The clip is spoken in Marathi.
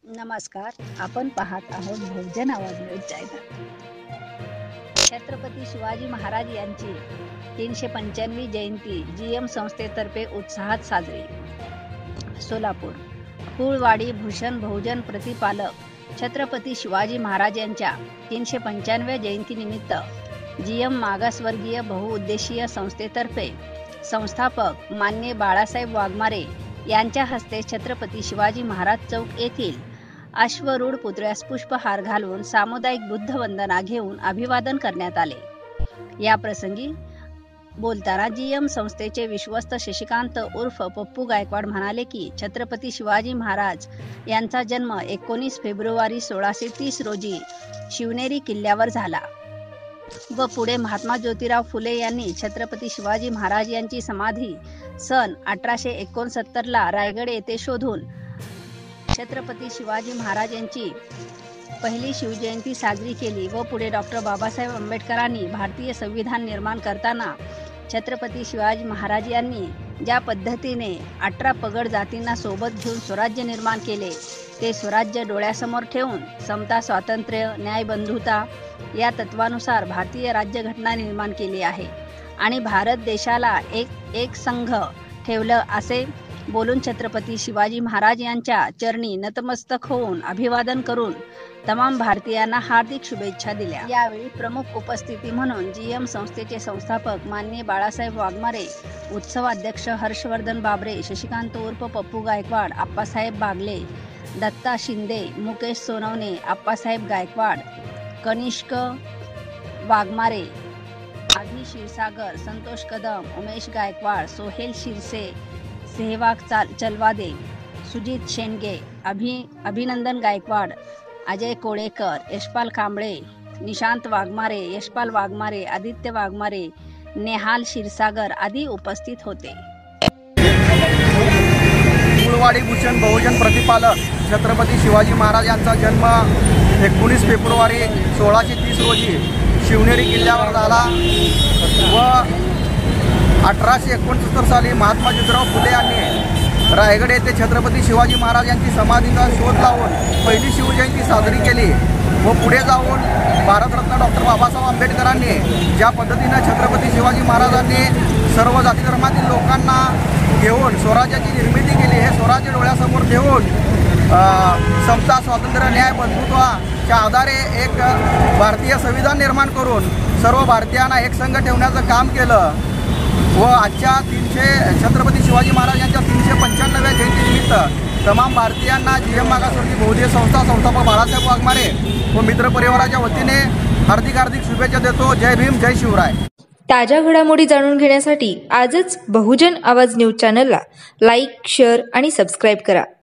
नमस्कार, आपण पाहत आहोत बहुजन आवाज न्यूज चॅनल। छत्रपती शिवाजी महाराज यांची 395वी जयंती जीएम संस्थेतर्फे उत्साहात साजरी। सोलापूर कुळवाडी भूषण बहुजन प्रतिपालक छत्रपती शिवाजी महाराज यांच्या 395व्या जयंतीनिमित्त जीएम मागासवर्गीय बहुउद्देशीय संस्थेतर्फे संस्थापक मान्य बाळासाहेब वाघमारे यांच्या हस्ते छत्रपती शिवाजी महाराज चौक येथील अश्वरूढ पुतळ्यास पुष्पहार घालून सामुदायिक बुद्ध वंदना घेऊन अभिवादन करण्यात आले। या प्रसंगी बोलताना जीएम संस्थेचे विश्वस्त शशिकांत उर्फ पप्पू गायकवाड म्हणाले की छत्रपती शिवाजी महाराज यांचा जन्म 19 फेब्रुवारी 1630 रोजी शिवनेरी किल्ल्यावर झाला व पुढे महात्मा ज्योतिराव फुले यांनी छत्रपती शिवाजी महाराज यांची समाधी सन 1869 ला रायगड येथे शोधून छत्रपती शिवाजी महाराज यांची पहिली शिवजयंती साजरी केली व पुढे डॉक्टर बाबासाहेब आंबेडकरांनी भारतीय संविधान निर्माण करताना छत्रपती शिवाजी महाराज यांनी ज्या पद्धतीने 18 पगड जातींना सोबत घेऊन स्वराज्य निर्माण केले ते स्वराज्य डोळ्यासमोर ठेवून समता, स्वातंत्र्य, न्याय, बंधुता या तत्वानुसार भारतीय राज्यघटना निर्माण केली आहे आणि भारत देशाला एक संघ ठेवलं असे बोलून छत्रपती शिवाजी महाराज यांच्या चरणी नतमस्तक होऊन अभिवादन करून तमाम भारतीयांना हार्दिक शुभेच्छा दिल्या। यावेळी प्रमुख उपस्थिती म्हणून जीएम संस्थेचे संस्थापक मान्य बाळासाहेब वाघमारे, उत्सवाध्यक्ष हर्षवर्धन बाबरे, शशिकांत उर्फ पप्पू गायकवाड, आप्पासाहेब बागले, दत्ता शिंदे, मुकेश सोनवणे, आप्पासाहेब गायकवाड, कनिष्क वाघमारे, आधी क्षीरसागर, संतोष कदम, उमेश गायकवाड, सोहेल शिरसे, सेहवाग चलवादे, सुजित शेंडगे, अभिनंदन गायकवाड, अजय कोळेकर, यशपाल कांबळे, निशांत वाघमारे, यशपाल वाघमारे, आदित्य वाघमारे, नेहाल क्षीरसागर आदी उपस्थित होते। कुळवाडी भूषण बहुजन प्रतिपालक छत्रपती शिवाजी महाराज यांचा जन्म 19 फेब्रुवारी 1630 रोजी शिवनेरी किल्ल्यावर झाला व 1869 साली महात्मा ज्योतिराव फुले यांनी रायगड येथे छत्रपती शिवाजी महाराज यांची समाधीचा शोध लावून पहिली शिवजयंती साजरी केली व पुढे जाऊन भारतरत्न डॉक्टर बाबासाहेब आंबेडकरांनी ज्या पद्धतीने छत्रपती शिवाजी महाराजांनी सर्व जाती धर्मातील लोकांना घेऊन स्वराज्याची निर्मिती केली, हे स्वराज्य डोळ्यासमोर ठेवून समता, स्वातंत्र्य, न्याय, बंधुत्वाच्या आधारे एक भारतीय संविधान निर्माण करून सर्व भारतीयांना एक संघ ठेवण्याचं काम केलं व आजच्या छत्रपती शिवाजी महाराज यांच्या 395व्या जयंतीनिमित्त तमाम भारतीयांना जीएम मागासवर्गीय बहुउद्देशीय संस्था संस्थापक बाळासाहेब वाघमारे व मित्रपरिवाराच्या वतीने हार्दिक शुभेच्छा देतो। जय भीम, जय शिवराय। ताज्या घडामोडी जाणून घेण्यासाठी आजच बहुजन आवाज न्यूज चॅनलला लाईक, शेअर आणि सबस्क्राईब करा।